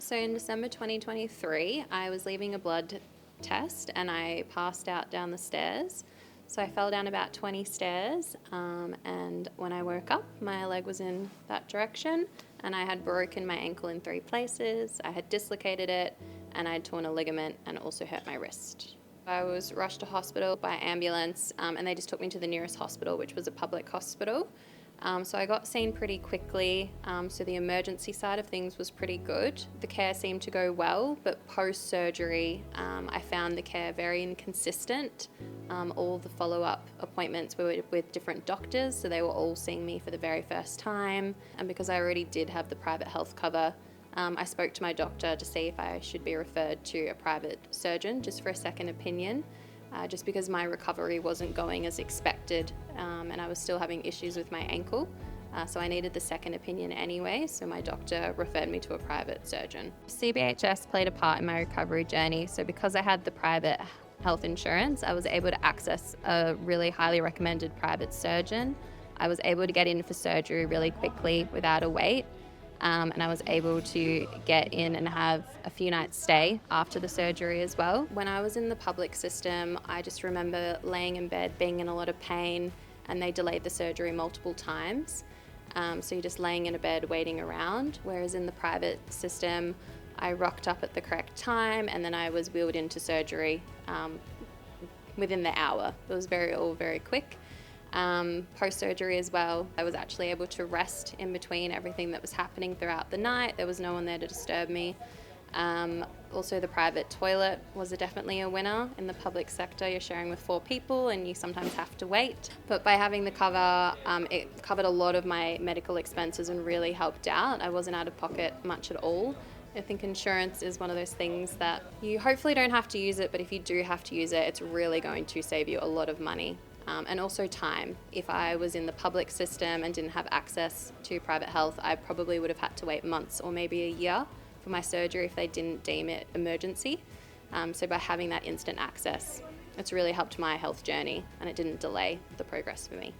So in December 2023, I was leaving a blood test and I passed out down the stairs. So I fell down about 20 stairs, and when I woke up, my leg was in that direction, and I had broken my ankle in 3 places. I had dislocated it, and I had torn a ligament and also hurt my wrist. I was rushed to hospital by ambulance, and they just took me to the nearest hospital, which was a public hospital. So I got seen pretty quickly, so the emergency side of things was pretty good. The care seemed to go well, but post-surgery I found the care very inconsistent. All the follow-up appointments were with different doctors, so they were all seeing me for the very first time. And because I already did have the private health cover, I spoke to my doctor to see if I should be referred to a private surgeon just for a second opinion. Just because my recovery wasn't going as expected, and I was still having issues with my ankle. So I needed the second opinion anyway, so my doctor referred me to a private surgeon. CBHS played a part in my recovery journey, so because I had the private health insurance, I was able to access a really highly recommended private surgeon. I was able to get in for surgery really quickly without a wait. And I was able to get in and have a few nights stay after the surgery as well. When I was in the public system, I just remember laying in bed being in a lot of pain, and they delayed the surgery multiple times. So you're just laying in a bed waiting around, whereas in the private system, I rocked up at the correct time and then I was wheeled into surgery within the hour. It was all very quick. Post-surgery as well, I was actually able to rest in between everything that was happening throughout the night. There was no one there to disturb me. Also, the private toilet was definitely a winner. In the public sector, you're sharing with 4 people and you sometimes have to wait. But by having the cover, it covered a lot of my medical expenses and really helped out. I wasn't out of pocket much at all. I think insurance is one of those things that you hopefully don't have to use it, but if you do have to use it, it's really going to save you a lot of money. And also time. If I was in the public system and didn't have access to private health, I probably would have had to wait months or maybe a year for my surgery if they didn't deem it emergency. So by having that instant access, it's really helped my health journey and it didn't delay the progress for me.